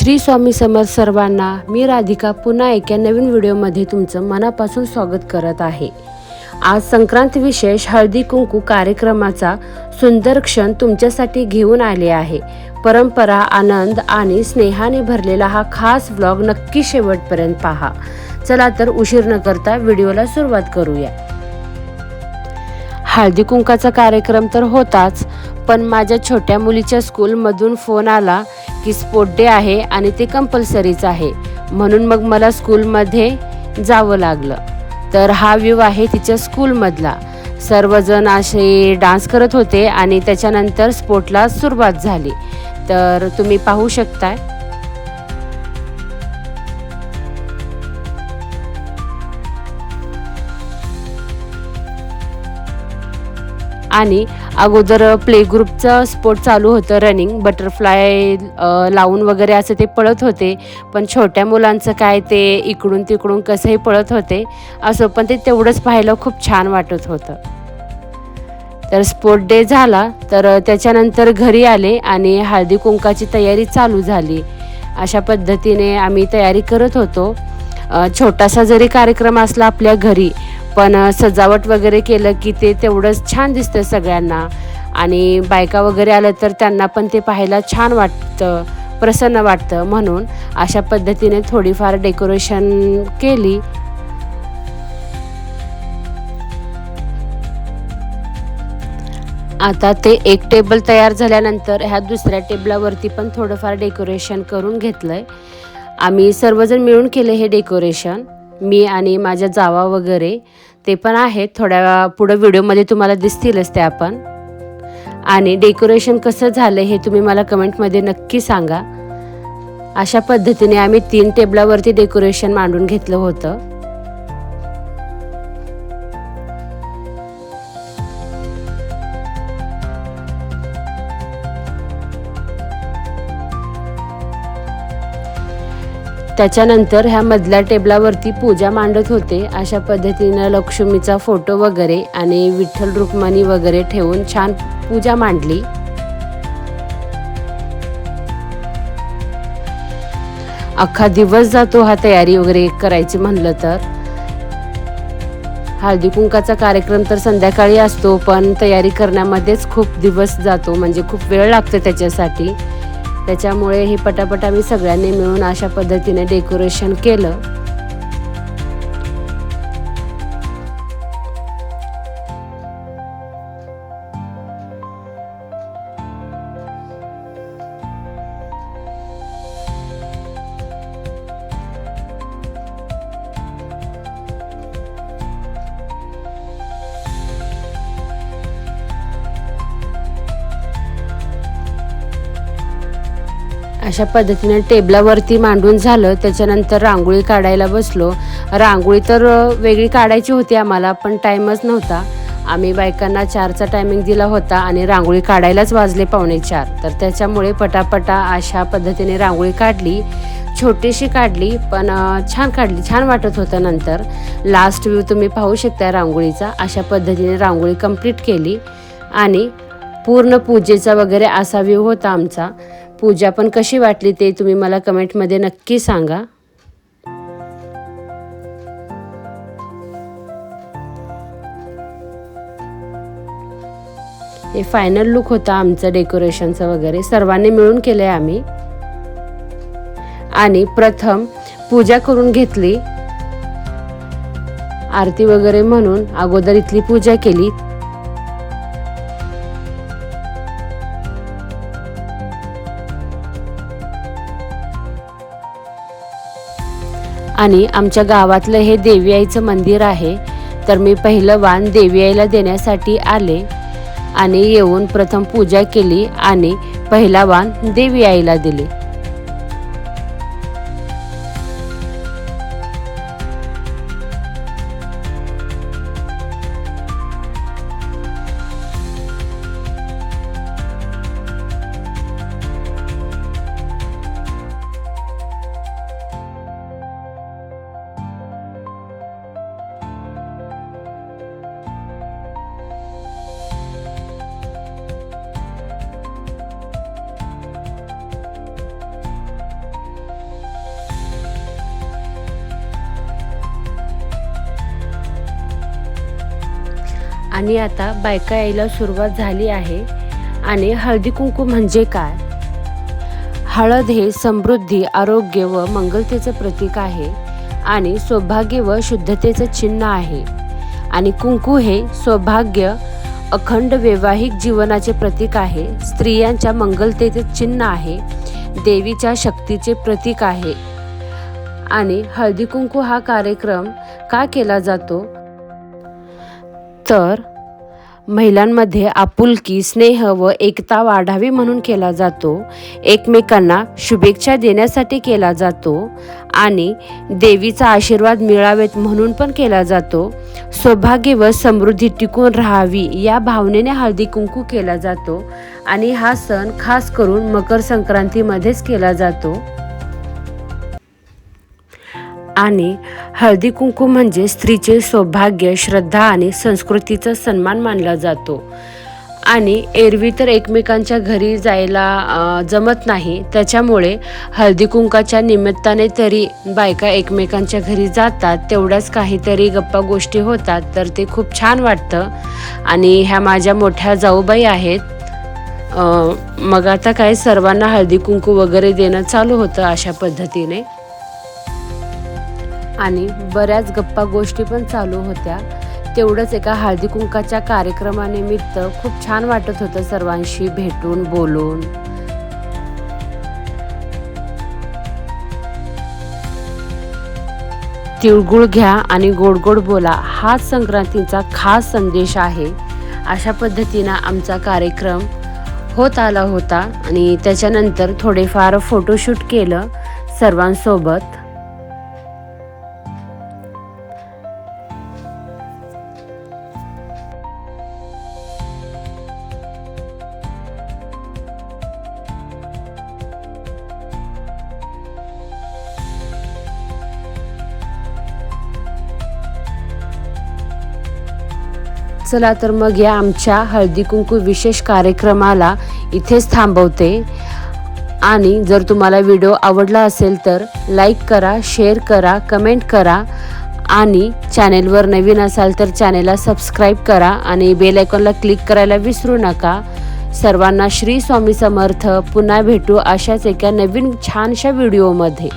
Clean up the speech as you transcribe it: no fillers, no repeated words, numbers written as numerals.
श्री स्वामी समर्थ सर्वांना. मी राधिका पुन्हा एका नवीन व्हिडिओमध्ये तुमचं मनापासून स्वागत करत आहे. आज संक्रांत विशेष हळदी कुंकू कार्यक्रमाचा सुंदर क्षण तुमच्यासाठी घेऊन आले आहे. परंपरा, आनंद आणि स्नेहाने भरलेला हा खास व्लॉग नक्की शेवटपर्यंत पहा. चला तर उशीर न करता व्हिडिओला सुरुवात करूया. हळदी कुंकाचा कार्यक्रम तर होताच, पण माझ्या छोट्या मुलीच्या स्कूलमधून फोन आला की स्पोर्ट डे आहे आणि ते कंपल्सरीच आहे, म्हणून मग मला स्कूलमध्ये जावं लागलं. तर हा व्ह्यू आहे तिच्या स्कूलमधला. सर्वजण असे डान्स करत होते आणि त्याच्यानंतर स्पोर्टला सुरुवात झाली. तर तुम्ही पाहू शकताय. आणि अगोदर प्ले ग्रुपचं स्पोर्ट चालू होतं, रनिंग, बटरफ्लाय लावून वगैरे असं ते पळत होते. पण छोट्या मुलांचं काय, ते इकडून तिकडून कसंही पळत होते. असं पण ते तेवढंच पाहायला खूप छान वाटत होतं. तर स्पोर्ट डे झाला, तर त्याच्यानंतर घरी आले आणि हळदी कुंकाची तयारी चालू झाली. अशा पद्धतीने आम्ही तयारी करत होतो. छोटासा जरी कार्यक्रम असला आपल्या घरी, पण सजावट वगैरे केलं की ते तेवढंच छान दिसतं सगळ्यांना. आणि बायका वगैरे आलं तर त्यांना पण ते पाहायला छान वाटतं, प्रसन्न वाटतं. म्हणून अशा पद्धतीने थोडीफार डेकोरेशन केली. आता ते एक टेबल तयार झाल्यानंतर ह्या दुसऱ्या टेबलावरती पण थोडंफार डेकोरेशन करून घेतलंय. आम्ही सर्वजण मिळून केले हे डेकोरेशन. मी आणि माझ्या जावा वगैरे ते पण आहेत. थोड्या पुढं व्हिडिओमध्ये तुम्हाला दिसतीलच त्या पण. आणि डेकोरेशन कसं झालं हे तुम्ही मला कमेंटमध्ये नक्की सांगा. अशा पद्धतीने आम्ही 3 टेबलावरती डेकोरेशन मांडून घेतलं होतं. त्याच्यानंतर ह्या मधल्या टेबलावरती पूजा मांडत होते. अशा पद्धतीनं लक्ष्मीचा फोटो वगैरे आणि विठ्ठल रुक्मिणी वगैरे ठेवून छान पूजा मांडली. अख्खा दिवस जातो हा तयारी वगैरे करायची म्हणलं तर. हळदी कुंकाचा कार्यक्रम तर संध्याकाळी असतो, पण तयारी करण्यामध्येच खूप दिवस जातो, म्हणजे खूप वेळ लागतो त्याच्यासाठी. त्याच्यामुळे हे पटापट आम्ही सगळ्यांनी मिळून अशा पद्धतीने डेकोरेशन केलं. अशा पद्धतीने टेबलावरती मांडून झालं. त्याच्यानंतर रांगोळी काढायला बसलो. रांगोळी तर वेगळी काढायची होती आम्हाला, पण टाईमच नव्हता. आम्ही बायकांना 4चा टायमिंग दिला होता आणि रांगोळी काढायलाच वाजले 3:45. तर त्याच्यामुळे पटापटा अशा पद्धतीने रांगोळी काढली. छोटीशी काढली, पण छान काढली, छान वाटत होतं. नंतर लास्ट व्ह्यू तुम्ही पाहू शकता रांगोळीचा. अशा पद्धतीने रांगोळी कंप्लीट केली आणि पूर्ण पूजेचा वगैरे असा व्ह्यू होता आमचा. पूजा पण कशी वाटली ते तुम्ही मला कमेंटमध्ये नक्की सांगा. हे फायनल लुक होता आमचं डेकोरेशनचं वगैरे. सर्वांनी मिळून केलंय आम्ही. आणि प्रथम पूजा करून घेतली. आरती वगैरे म्हणून अगोदर इथली पूजा केली. आणि आमच्या गावातलं हे देवी आईचं मंदिर आहे. तर मी पहिलं वाण देवी आईला देण्यासाठी आले आणि येऊन प्रथम पूजा केली आणि पहिला वाण देवी आईला दिले. आणि आता बायका यायला सुरुवात झाली आहे. आणि हळदी कुंकू म्हणजे काय? हळद हे समृद्धी, आरोग्य व मंगलतेचं प्रतीक आहे आणि सौभाग्य व शुद्धतेचं चिन्ह आहे. आणि कुंकू हे सौभाग्य, अखंड वैवाहिक जीवनाचे प्रतीक आहे. स्त्रियांच्या मंगलतेचे चिन्ह आहे. देवीच्या शक्तीचे प्रतीक आहे. आणि हळदी कुंकू हा कार्यक्रम का केला जातो? तर महिलांमध्ये आपुलकी, स्नेह व एकता वाढावी म्हणून केला जातो. एकमेकांना शुभेच्छा देण्यासाठी केला जातो आणि देवीचा आशीर्वाद मिळावेत म्हणून पण केला जातो. सौभाग्य व समृद्धी टिकून राहावी या भावनेने हळदी कुंकू केला जातो. आणि हा सण खास करून मकर संक्रांतीमध्येच केला जातो. आणि हळदी कुंकू म्हणजे स्त्रीचे सौभाग्य, श्रद्धा आणि संस्कृतीचा सन्मान मानला जातो. आणि एरवी तर एकमेकांच्या घरी जायला जमत नाही, त्याच्यामुळे हळदी कुंकाच्या निमित्ताने तरी बायका एकमेकांच्या घरी जातात. तेवढ्याच काहीतरी गप्पा गोष्टी होतात, तर ते खूप छान वाटतं. आणि ह्या माझ्या मोठ्या जाऊबाई आहेत. मग आता काय सर्वांना हळदी कुंकू वगैरे देणं चालू होतं अशा पद्धतीने. आणि बऱ्याच गप्पा गोष्टी पण चालू होत्या. तेवढंच एका हळदी कुंकाच्या कार्यक्रमानिमित्त खूप छान वाटत होतं सर्वांशी भेटून बोलून. तिळगुळ घ्या आणि गोड गोड बोला, हाच संक्रांतीचा खास संदेश आहे. अशा पद्धतीनं आमचा कार्यक्रम होत आला होता. आणि त्याच्यानंतर थोडेफार फोटोशूट केलं सर्वांसोबत. चला तर मग या आमच्या हळदी कुंकू विशेष कार्यक्रमाला इथेच थांबवते. आणि जर तुम्हाला व्हिडिओ आवडला असेल तर लाईक करा, शेअर करा, कमेंट करा. आणि चॅनेलवर नवीन असाल तर चॅनेलला सबस्क्राईब करा आणि बेल आयकॉनला क्लिक करायला विसरू नका. सर्वांना श्री स्वामी समर्थ. पुन्हा भेटू अशाच एका नवीन छानशा व्हिडिओमध्ये.